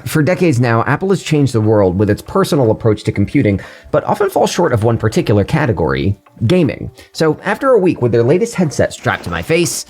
For decades now, Apple has changed the world with its personal approach to computing, but often falls short of one particular category: gaming. So after a week with their latest headset strapped to my face,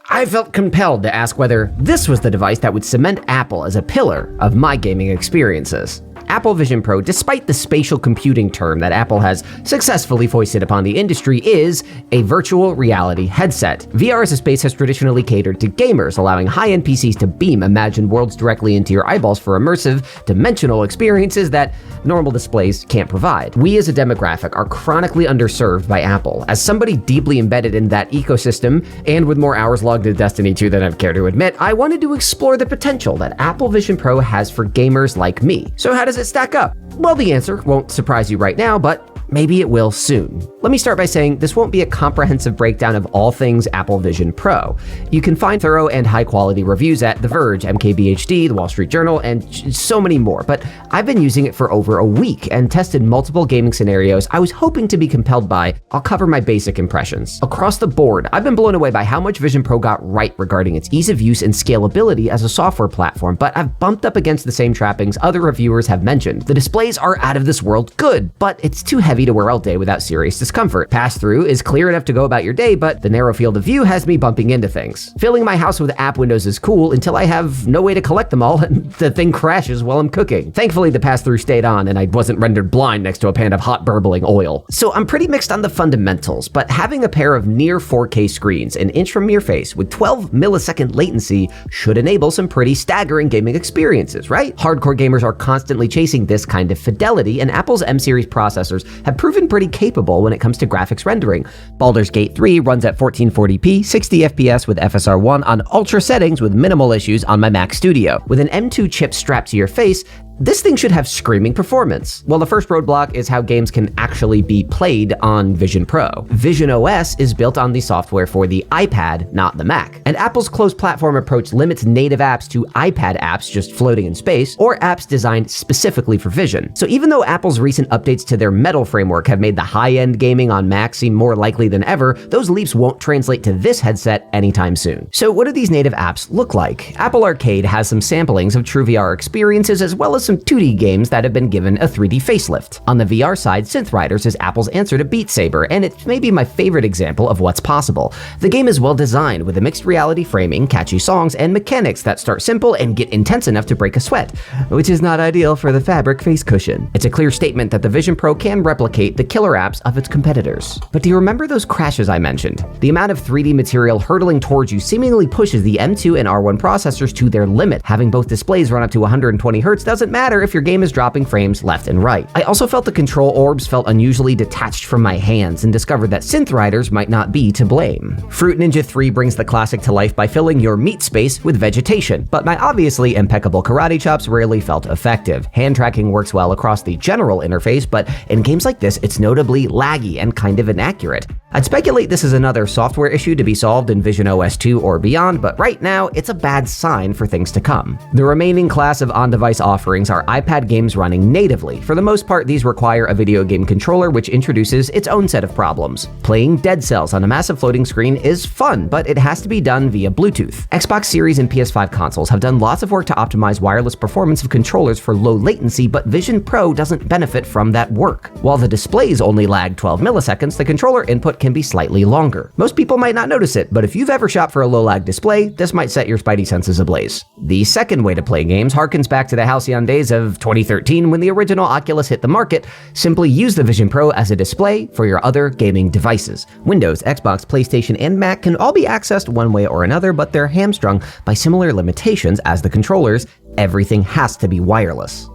I felt compelled to ask whether this was the device that would cement Apple as a pillar of my gaming experiences. Apple Vision Pro, despite the spatial computing term that Apple has successfully foisted upon the industry, is a virtual reality headset. VR as a space has traditionally catered to gamers, allowing high-end PCs to beam imagined worlds directly into your eyeballs for immersive, dimensional experiences that normal displays can't provide. We as a demographic are chronically underserved by Apple. As somebody deeply embedded in that ecosystem, and with more hours logged in Destiny 2 than I'd care to admit, I wanted to explore the potential that Apple Vision Pro has for gamers like me. So how does it stack up? Well, the answer won't surprise you right now, but maybe it will soon. Let me start by saying this won't be a comprehensive breakdown of all things Apple Vision Pro. You can find thorough and high-quality reviews at The Verge, MKBHD, The Wall Street Journal, and so many more, but I've been using it for over a week and tested multiple gaming scenarios I was hoping to be compelled by. I'll cover my basic impressions. Across the board, I've been blown away by how much Vision Pro got right regarding its ease of use and scalability as a software platform, but I've bumped up against the same trappings other reviewers have mentioned. The displays are out of this world good, but it's too heavy to wear all day without serious discomfort. Pass-through is clear enough to go about your day, but the narrow field of view has me bumping into things. Filling my house with app windows is cool until I have no way to collect them all and the thing crashes while I'm cooking. Thankfully, the pass-through stayed on and I wasn't rendered blind next to a pan of hot burbling oil. So I'm pretty mixed on the fundamentals, but having a pair of near 4K screens an inch from your face with 12 millisecond latency should enable some pretty staggering gaming experiences, right? Hardcore gamers are constantly chasing this kind of fidelity, and Apple's M-series processors have proven pretty capable when it comes to graphics rendering. Baldur's Gate 3 runs at 1440p, 60 FPS with FSR1 on ultra settings with minimal issues on my Mac Studio. With an M2 chip strapped to your face, this thing should have screaming performance. Well, the first roadblock is how games can actually be played on Vision Pro. Vision OS is built on the software for the iPad, not the Mac. And Apple's closed platform approach limits native apps to iPad apps just floating in space, or apps designed specifically for Vision. So even though Apple's recent updates to their Metal framework have made the high-end gaming on Mac seem more likely than ever, those leaps won't translate to this headset anytime soon. So what do these native apps look like? Apple Arcade has some samplings of true VR experiences, as well as some 2D games that have been given a 3D facelift. On the VR side, Synth Riders is Apple's answer to Beat Saber, and it's maybe my favorite example of what's possible. The game is well designed with a mixed reality framing, catchy songs, and mechanics that start simple and get intense enough to break a sweat, which is not ideal for the fabric face cushion. It's a clear statement that the Vision Pro can replicate the killer apps of its competitors. But do you remember those crashes I mentioned? The amount of 3D material hurtling towards you seemingly pushes the M2 and R1 processors to their limit. Having both displays run up to 120 Hz doesn't matter if your game is dropping frames left and right. I also felt the control orbs felt unusually detached from my hands and discovered that Synth Riders might not be to blame. Fruit Ninja 3 brings the classic to life by filling your meat space with vegetation, but my obviously impeccable karate chops rarely felt effective. Hand tracking works well across the general interface, but in games like this, it's notably laggy and kind of inaccurate. I'd speculate this is another software issue to be solved in Vision OS 2 or beyond, but right now, it's a bad sign for things to come. The remaining class of on-device offerings are iPad games running natively. For the most part, these require a video game controller, which introduces its own set of problems. Playing Dead Cells on a massive floating screen is fun, but it has to be done via Bluetooth. Xbox Series and PS5 consoles have done lots of work to optimize wireless performance of controllers for low latency, but Vision Pro doesn't benefit from that work. While the displays only lag 12 milliseconds, the controller input can be slightly longer. Most people might not notice it, but if you've ever shopped for a low-lag display, this might set your spidey senses ablaze. The second way to play games harkens back to the halcyon days of 2013 when the original Oculus hit the market. Simply use the Vision Pro as a display for your other gaming devices. Windows, Xbox, PlayStation, and Mac can all be accessed one way or another, but they're hamstrung by similar limitations as the controllers. Everything has to be wireless.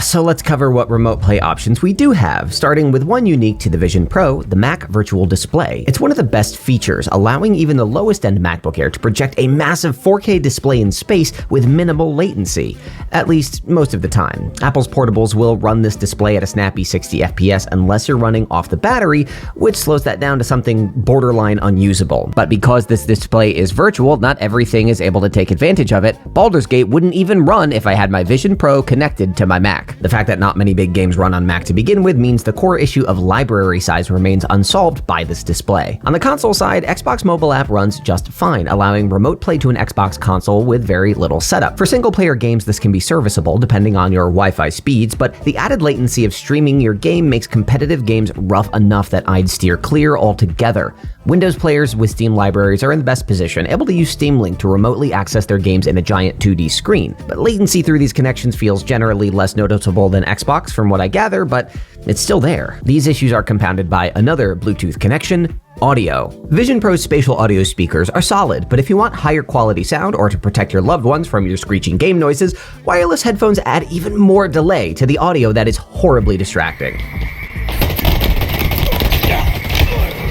So let's cover what remote play options we do have, starting with one unique to the Vision Pro, the Mac Virtual Display. It's one of the best features, allowing even the lowest-end MacBook Air to project a massive 4K display in space with minimal latency, at least most of the time. Apple's portables will run this display at a snappy 60 FPS unless you're running off the battery, which slows that down to something borderline unusable. But because this display is virtual, not everything is able to take advantage of it. Baldur's Gate wouldn't even run if I had my Vision Pro connected to my Mac. The fact that not many big games run on Mac to begin with means the core issue of library size remains unsolved by this display. On the console side, Xbox mobile app runs just fine, allowing remote play to an Xbox console with very little setup. For single-player games, this can be serviceable depending on your Wi-Fi speeds, but the added latency of streaming your game makes competitive games rough enough that I'd steer clear altogether. Windows players with Steam libraries are in the best position, able to use Steam Link to remotely access their games in a giant 2D screen. But latency through these connections feels generally less noticeable than Xbox from what I gather, but it's still there. These issues are compounded by another Bluetooth connection: audio. Vision Pro's spatial audio speakers are solid, but if you want higher quality sound or to protect your loved ones from your screeching game noises, wireless headphones add even more delay to the audio that is horribly distracting.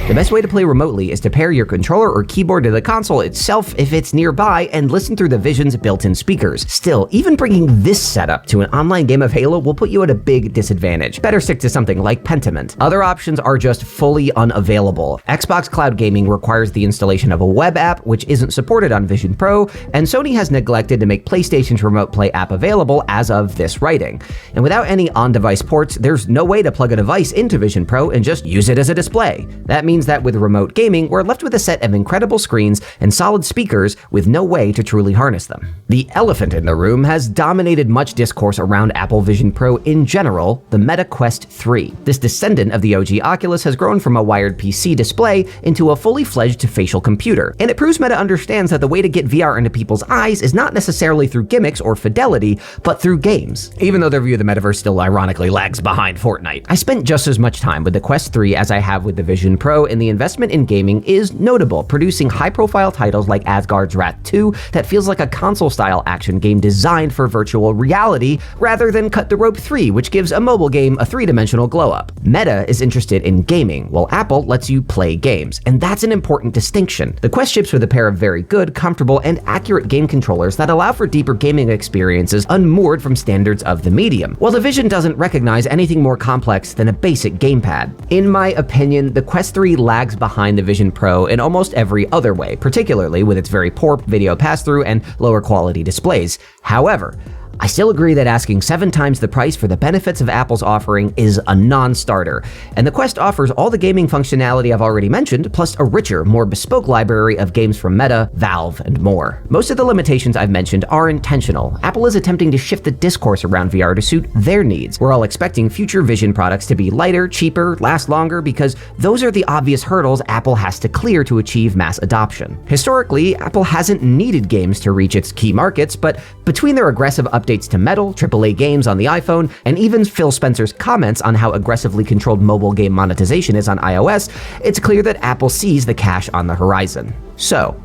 The best way to play remotely is to pair your controller or keyboard to the console itself if it's nearby and listen through the Vision's built-in speakers. Still, even bringing this setup to an online game of Halo will put you at a big disadvantage. Better stick to something like Pentiment. Other options are just fully unavailable. Xbox Cloud Gaming requires the installation of a web app, which isn't supported on Vision Pro, and Sony has neglected to make PlayStation's Remote Play app available as of this writing. And without any on-device ports, there's no way to plug a device into Vision Pro and just use it as a display. That means that with remote gaming, we're left with a set of incredible screens and solid speakers with no way to truly harness them. The elephant in the room has dominated much discourse around Apple Vision Pro in general, the Meta Quest 3. This descendant of the OG Oculus has grown from a wired PC display into a fully fledged facial computer, and it proves Meta understands that the way to get VR into people's eyes is not necessarily through gimmicks or fidelity, but through games. Even though their view of the metaverse still ironically lags behind Fortnite. I spent just as much time with the Quest 3 as I have with the Vision Pro, and the investment in gaming is notable, producing high-profile titles like Asgard's Wrath 2 that feels like a console-style action game designed for virtual reality, rather than Cut the Rope 3, which gives a mobile game a three-dimensional glow-up. Meta is interested in gaming, while Apple lets you play games, and that's an important distinction. The Quest ships with a pair of very good, comfortable, and accurate game controllers that allow for deeper gaming experiences unmoored from standards of the medium, while the Vision doesn't recognize anything more complex than a basic gamepad. In my opinion, the Quest 3 lags behind the Vision Pro in almost every other way, particularly with its very poor video pass-through and lower quality displays. However, I still agree that asking 7 times the price for the benefits of Apple's offering is a non-starter, and the Quest offers all the gaming functionality I've already mentioned, plus a richer, more bespoke library of games from Meta, Valve, and more. Most of the limitations I've mentioned are intentional. Apple is attempting to shift the discourse around VR to suit their needs. We're all expecting future Vision products to be lighter, cheaper, last longer, because those are the obvious hurdles Apple has to clear to achieve mass adoption. Historically, Apple hasn't needed games to reach its key markets, but between their aggressive updates to Metal, AAA games on the iPhone, and even Phil Spencer's comments on how aggressively controlled mobile game monetization is on iOS, it's clear that Apple sees the cash on the horizon. So,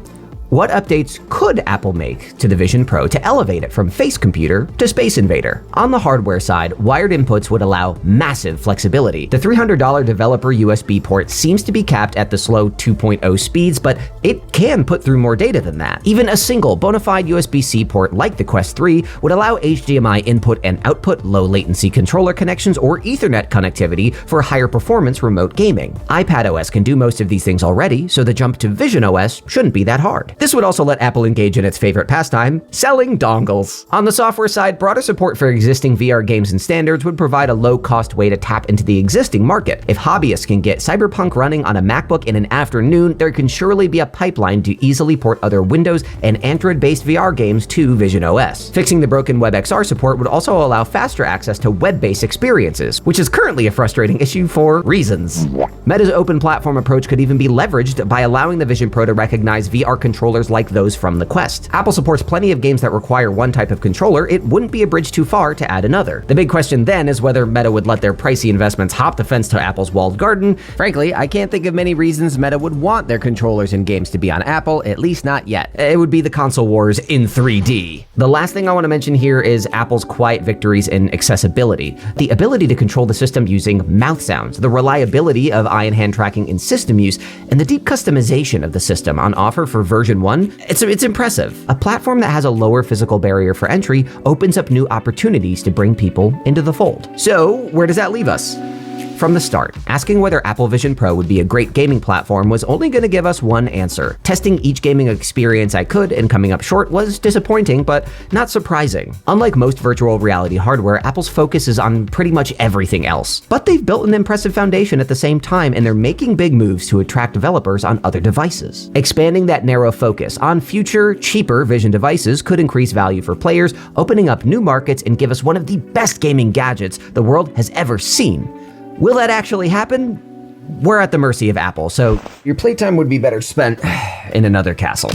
what updates could Apple make to the Vision Pro to elevate it from face computer to Space Invader? On the hardware side, wired inputs would allow massive flexibility. The $300 developer USB port seems to be capped at the slow 2.0 speeds, but it can put through more data than that. Even a single bona fide USB-C port like the Quest 3 would allow HDMI input and output, low latency controller connections, or Ethernet connectivity for higher performance remote gaming. iPadOS can do most of these things already, so the jump to visionOS shouldn't be that hard. This would also let Apple engage in its favorite pastime, selling dongles. On the software side, broader support for existing VR games and standards would provide a low-cost way to tap into the existing market. If hobbyists can get Cyberpunk running on a MacBook in an afternoon, there can surely be a pipeline to easily port other Windows and Android-based VR games to visionOS. Fixing the broken WebXR support would also allow faster access to web-based experiences, which is currently a frustrating issue for reasons. Meta's open platform approach could even be leveraged by allowing the Vision Pro to recognize VR controllers like those from the Quest. Apple supports plenty of games that require one type of controller. It wouldn't be a bridge too far to add another. The big question then is whether Meta would let their pricey investments hop the fence to Apple's walled garden. Frankly, I can't think of many reasons Meta would want their controllers and games to be on Apple, at least not yet. It would be the console wars in 3D. The last thing I want to mention here is Apple's quiet victories in accessibility. The ability to control the system using mouth sounds, the reliability of eye and hand tracking in system use, and the deep customization of the system on offer for version 1, it's impressive. A platform that has a lower physical barrier for entry opens up new opportunities to bring people into the fold. So, where does that leave us? From the start, asking whether Apple Vision Pro would be a great gaming platform was only going to give us one answer. Testing each gaming experience I could and coming up short was disappointing, but not surprising. Unlike most virtual reality hardware, Apple's focus is on pretty much everything else. But they've built an impressive foundation at the same time, and they're making big moves to attract developers on other devices. Expanding that narrow focus on future, cheaper Vision devices could increase value for players, opening up new markets and give us one of the best gaming gadgets the world has ever seen. Will that actually happen? We're at the mercy of Apple, so your playtime would be better spent in another castle.